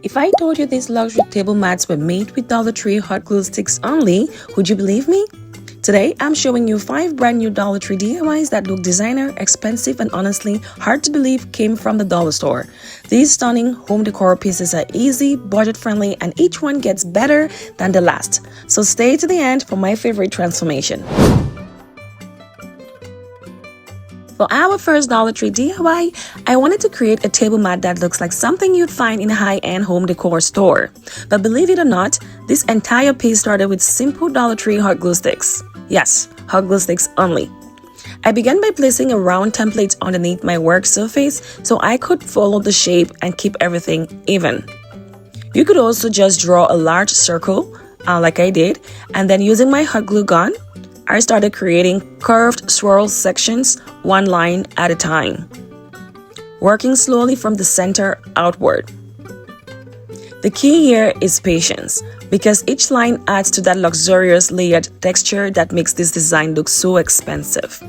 If I told you these luxury table mats were made with Dollar Tree hot glue sticks only, would you believe me? Today, I'm showing you 5 brand new Dollar Tree DIYs that look designer, expensive, and honestly hard to believe came from the dollar store. These stunning home decor pieces are easy, budget-friendly, and each one gets better than the last. So stay to the end for my favorite transformation. For our first Dollar Tree DIY, I wanted to create a table mat that looks like something you'd find in a high-end home decor store. But believe it or not, this entire piece started with simple Dollar Tree hot glue sticks. Yes, hot glue sticks only. I began by placing a round template underneath my work surface so I could follow the shape and keep everything even. You could also just draw a large circle, like I did, and then using my hot glue gun, I started creating curved swirl sections, one line at a time, working slowly from the center outward. The key here is patience, because each line adds to that luxurious layered texture that makes this design look so expensive.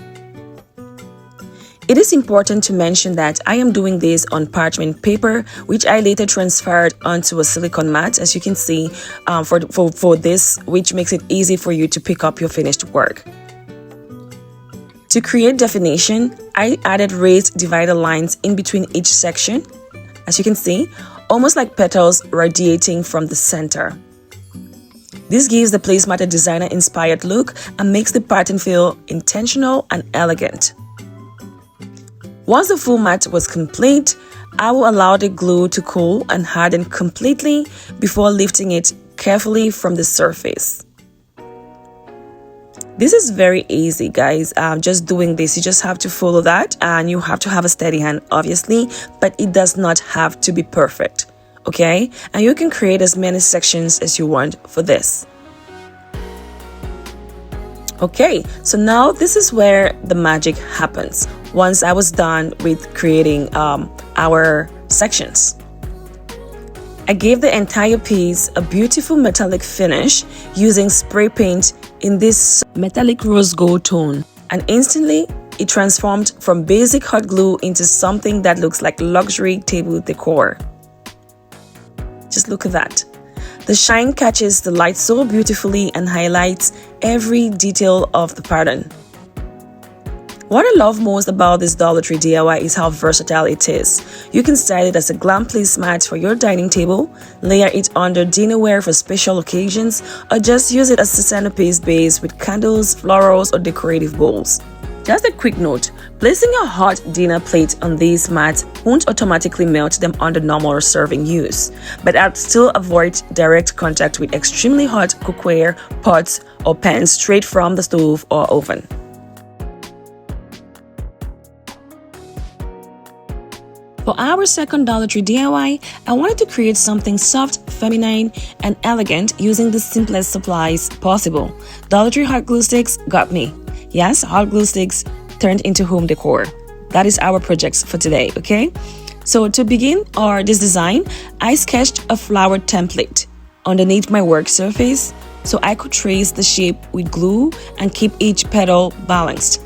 It is important to mention that I am doing this on parchment paper, which I later transferred onto a silicone mat, as you can see, for this, which makes it easy for you to pick up your finished work. To create definition, I added raised divider lines in between each section, as you can see, almost like petals radiating from the center. This gives the placemat a designer-inspired look and makes the pattern feel intentional and elegant. Once the full mat was complete, I will allow the glue to cool and harden completely before lifting it carefully from the surface. This is very easy, guys. Just doing this, you just have to follow that, and you have to have a steady hand, obviously, but it does not have to be perfect, okay? And you can create as many sections as you want for this. Okay, so now this is where the magic happens. Once I was done with creating our sections, I gave the entire piece a beautiful metallic finish using spray paint in this metallic rose gold tone, and instantly it transformed from basic hot glue into something that looks like luxury table decor. Just look at that. The shine catches the light so beautifully and highlights every detail of the pattern. What I love most about this Dollar Tree DIY is how versatile it is. You can style it as a glam placemat for your dining table, layer it under dinnerware for special occasions, or just use it as a centerpiece base with candles, florals, or decorative bowls. Just a quick note, placing a hot dinner plate on these mats won't automatically melt them under normal serving use, but I'd still avoid direct contact with extremely hot cookware, pots, or pans straight from the stove or oven. For our second Dollar Tree DIY, I wanted to create something soft, feminine, and elegant using the simplest supplies possible. Dollar Tree hot glue sticks got me. Yes, hot glue sticks turned into home decor. That is our projects for today, okay? So to begin this design, I sketched a flower template underneath my work surface so I could trace the shape with glue and keep each petal balanced.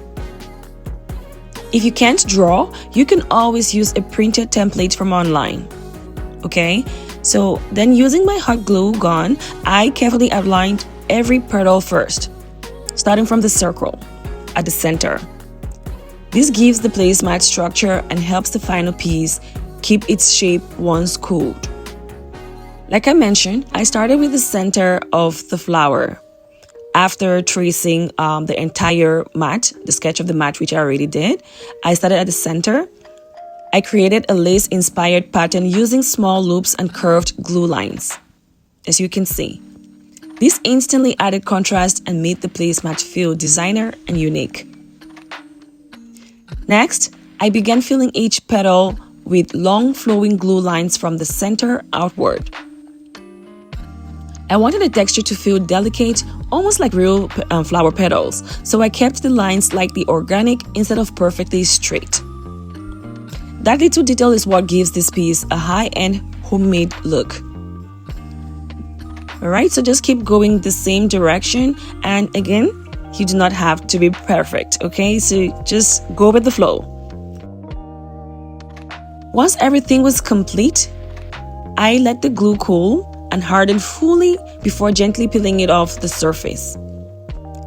If you can't draw, you can always use a printed template from online, okay? So then using my hot glue gun, I carefully outlined every petal first, starting from the circle at the center. This gives the placemat structure and helps the final piece keep its shape once cooled. Like I mentioned, I started with the center of the flower. After tracing the entire mat, the sketch of the mat, which I already did, I started at the center. I created a lace-inspired pattern using small loops and curved glue lines, as you can see. This instantly added contrast and made the placemat feel designer and unique. Next, I began filling each petal with long flowing glue lines from the center outward. I wanted the texture to feel delicate, almost like real flower petals, so I kept the lines slightly organic instead of perfectly straight. That little detail is what gives this piece a high-end homemade look. Alright, so just keep going the same direction, and again, you do not have to be perfect, okay? So just go with the flow. Once everything was complete, I let the glue cool and harden fully before gently peeling it off the surface.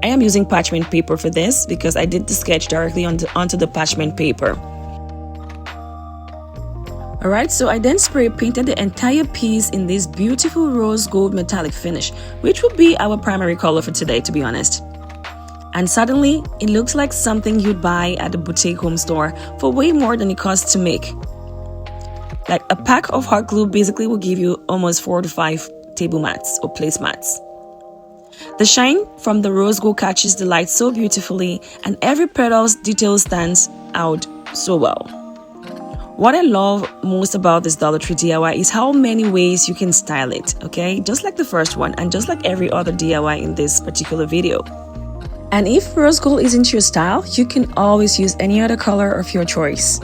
I am using parchment paper for this because I did the sketch directly onto the parchment paper. Alright, so I then spray painted the entire piece in this beautiful rose gold metallic finish, which will be our primary color for today, to be honest. And suddenly, it looks like something you'd buy at a boutique home store for way more than it costs to make. Like a pack of hot glue basically will give you almost 4 to 5 table mats or placemats. The shine from the rose gold catches the light so beautifully, and every petal's detail stands out so well. What I love most about this Dollar Tree DIY is how many ways you can style it, okay? Just like the first one and just like every other DIY in this particular video. And if rose gold isn't your style, you can always use any other color of your choice.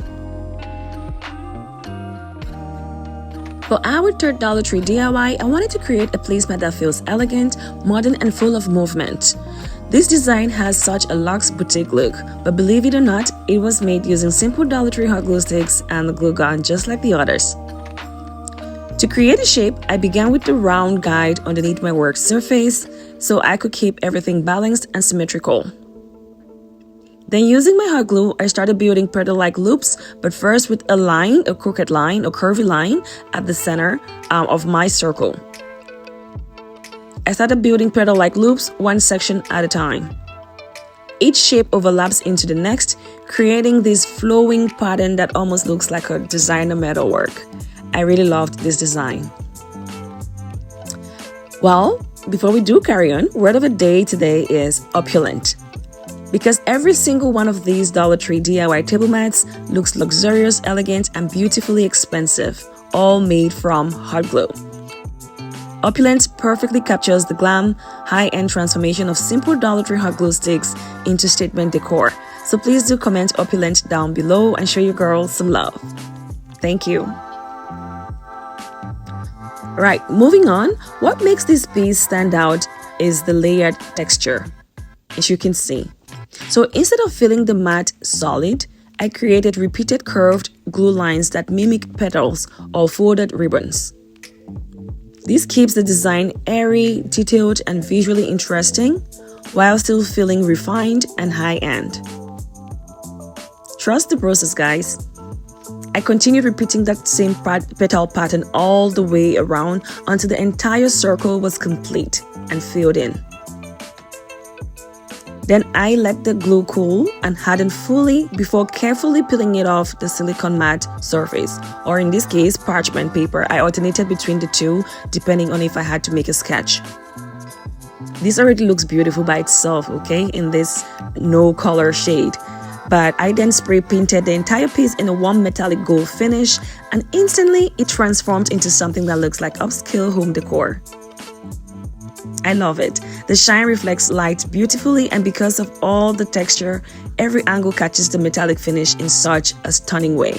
For our third Dollar Tree DIY, I wanted to create a placemat that feels elegant, modern, and full of movement. This design has such a luxe boutique look, but believe it or not, it was made using simple Dollar Tree hot glue sticks and the glue gun just like the others. To create a shape, I began with the round guide underneath my work surface so I could keep everything balanced and symmetrical. Then using my hot glue, I started building petal-like loops, but first with a crooked line or curvy line at the center of my circle. I started building petal-like loops one section at a time. Each shape overlaps into the next, creating this flowing pattern that almost looks like a designer metalwork. I really loved this design. Well, before we do carry on, word of the day today is opulent. Because every single one of these Dollar Tree DIY table mats looks luxurious, elegant, and beautifully expensive, all made from hot glue. Opulent perfectly captures the glam, high-end transformation of simple Dollar Tree hot glue sticks into statement decor. So please do comment opulent down below and show your girls some love. Thank you. Right, moving on, what makes this piece stand out is the layered texture, as you can see. So instead of filling the mat solid, I created repeated curved glue lines that mimic petals or folded ribbons. This keeps the design airy, detailed, and visually interesting, while still feeling refined and high-end. Trust the process, guys. I continued repeating that same petal pattern all the way around until the entire circle was complete and filled in. Then I let the glue cool and harden fully before carefully peeling it off the silicone mat surface, or in this case, parchment paper. I alternated between the two depending on if I had to make a sketch. This already looks beautiful by itself, okay, in this no color shade. But I then spray painted the entire piece in a warm metallic gold finish, and instantly it transformed into something that looks like upscale home decor. I love it. The shine reflects light beautifully, and because of all the texture, every angle catches the metallic finish in such a stunning way.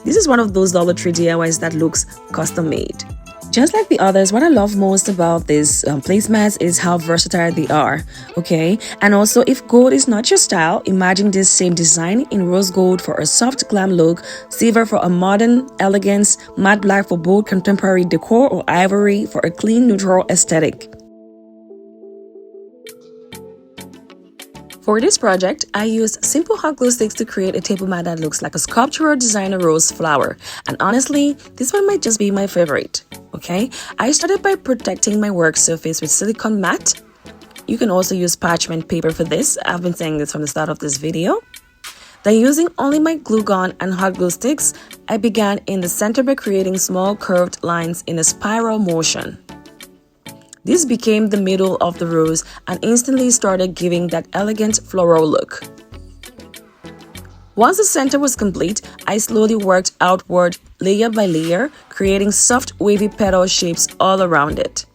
This is one of those Dollar Tree DIYs that looks custom made. Just like the others, what I love most about these placemats is how versatile they are, okay? And also, if gold is not your style, imagine this same design in rose gold for a soft glam look, silver for a modern elegance, matte black for bold contemporary decor, or ivory for a clean, neutral aesthetic. For this project, I used simple hot glue sticks to create a table mat that looks like a sculptural designer rose flower. And honestly, this one might just be my favorite, okay? I started by protecting my work surface with silicone mat. You can also use parchment paper for this. I've been saying this from the start of this video. Then using only my glue gun and hot glue sticks, I began in the center by creating small curved lines in a spiral motion. This became the middle of the rose and instantly started giving that elegant floral look. Once the center was complete, I slowly worked outward layer by layer, creating soft wavy petal shapes all around it.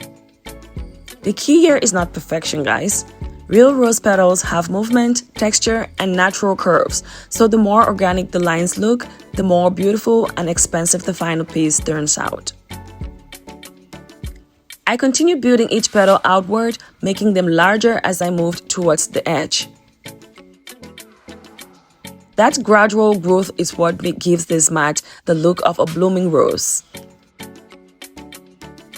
The key here is not perfection, guys. Real rose petals have movement, texture, and natural curves, so the more organic the lines look, the more beautiful and expensive the final piece turns out. I continued building each petal outward, making them larger as I moved towards the edge. That gradual growth is what gives this mat the look of a blooming rose.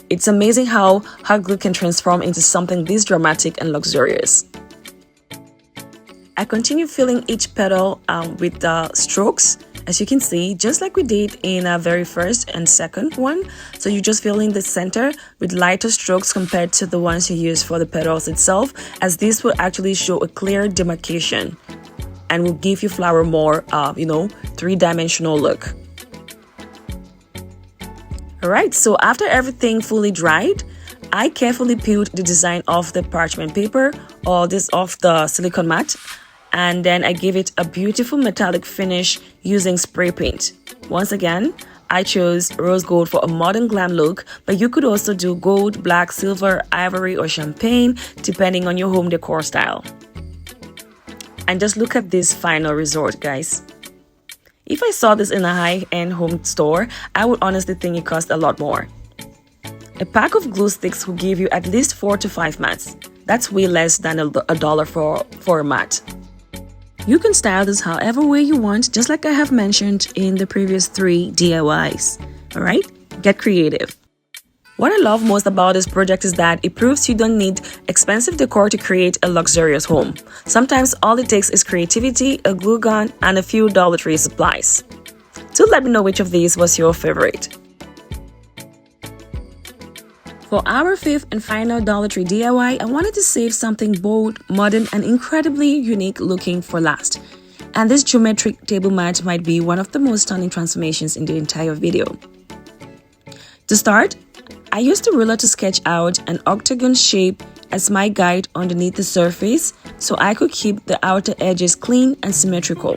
It's amazing how hot glue can transform into something this dramatic and luxurious. I continue filling each petal with the strokes, as you can see, just like we did in our very first and second one. So you just fill in the center with lighter strokes compared to the ones you use for the petals itself, as this will actually show a clear demarcation and will give your flower more, three-dimensional look. Alright, so after everything fully dried, I carefully peeled the design off the parchment paper or this off the silicone mat, and then I gave it a beautiful metallic finish using spray paint. Once again, I chose rose gold for a modern glam look, but you could also do gold, black, silver, ivory, or champagne, depending on your home decor style. And just look at this final result, guys. If I saw this in a high-end home store, I would honestly think it cost a lot more. A pack of glue sticks will give you at least 4 to 5 mats. That's way less than $1 for a mat. You can style this however way you want, just like I have mentioned in the previous 3 DIYs. Alright? Get creative. What I love most about this project is that it proves you don't need expensive decor to create a luxurious home. Sometimes all it takes is creativity, a glue gun, and a few Dollar Tree supplies. Do let me know which of these was your favorite. For our 5th and final Dollar Tree DIY, I wanted to save something bold, modern, and incredibly unique looking for last. And this geometric table mat might be one of the most stunning transformations in the entire video. To start, I used a ruler to sketch out an octagon shape as my guide underneath the surface so I could keep the outer edges clean and symmetrical.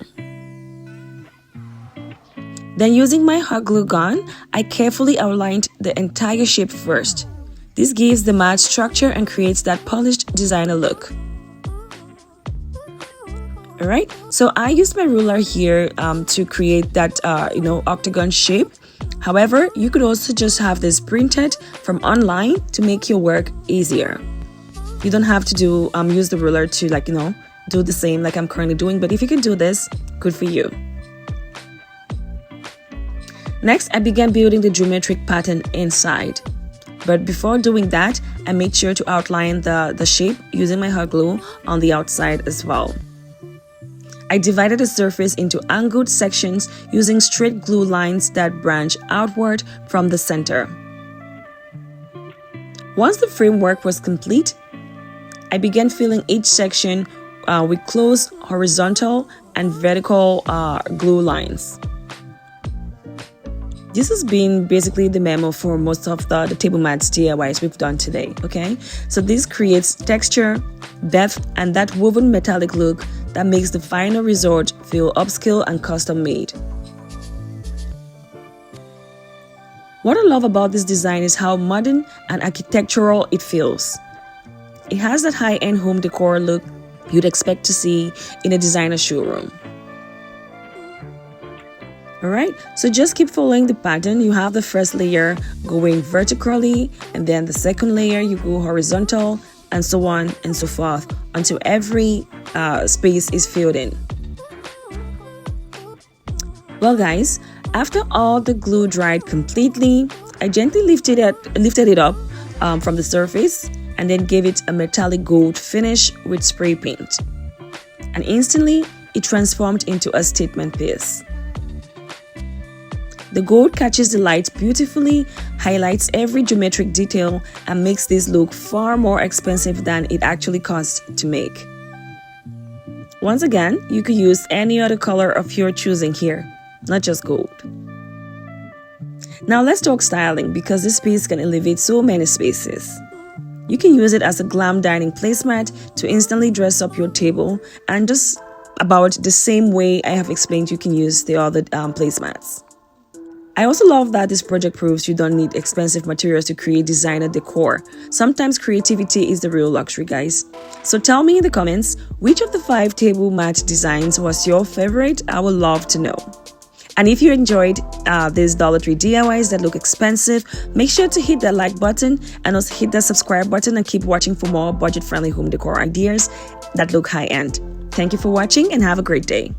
Then using my hot glue gun, I carefully outlined the entire shape first. This gives the mat structure and creates that polished designer look. Alright, so I used my ruler here to create that octagon shape. However, you could also just have this printed from online to make your work easier. You don't have to use the ruler to do the same like I'm currently doing, but if you can do this, good for you. Next, I began building the geometric pattern inside. But before doing that, I made sure to outline the shape using my hot glue on the outside as well. I divided the surface into angled sections using straight glue lines that branch outward from the center. Once the framework was complete, I began filling each section with close horizontal and vertical glue lines. This has been basically the memo for most of the table mats DIYs we've done today, okay? So this creates texture, depth, and that woven metallic look that makes the final result feel upscale and custom made. What I love about this design is how modern and architectural it feels. It has that high-end home decor look you'd expect to see in a designer showroom. Alright, so just keep following the pattern. You have the first layer going vertically, and then the second layer you go horizontal, and so on and so forth until every space is filled in. Well guys, after all the glue dried completely, I gently lifted it up from the surface and then gave it a metallic gold finish with spray paint. And instantly, it transformed into a statement piece. The gold catches the light beautifully, highlights every geometric detail, and makes this look far more expensive than it actually costs to make. Once again, you could use any other color of your choosing here, not just gold. Now let's talk styling, because this piece can elevate so many spaces. You can use it as a glam dining placemat to instantly dress up your table, and just about the same way I have explained you can use the other placemats. I also love that this project proves you don't need expensive materials to create designer decor. Sometimes creativity is the real luxury, guys. So tell me in the comments, which of the 5 table mat designs was your favorite? I would love to know. And if you enjoyed these Dollar Tree DIYs that look expensive, make sure to hit that like button and also hit that subscribe button and keep watching for more budget-friendly home decor ideas that look high-end. Thank you for watching and have a great day.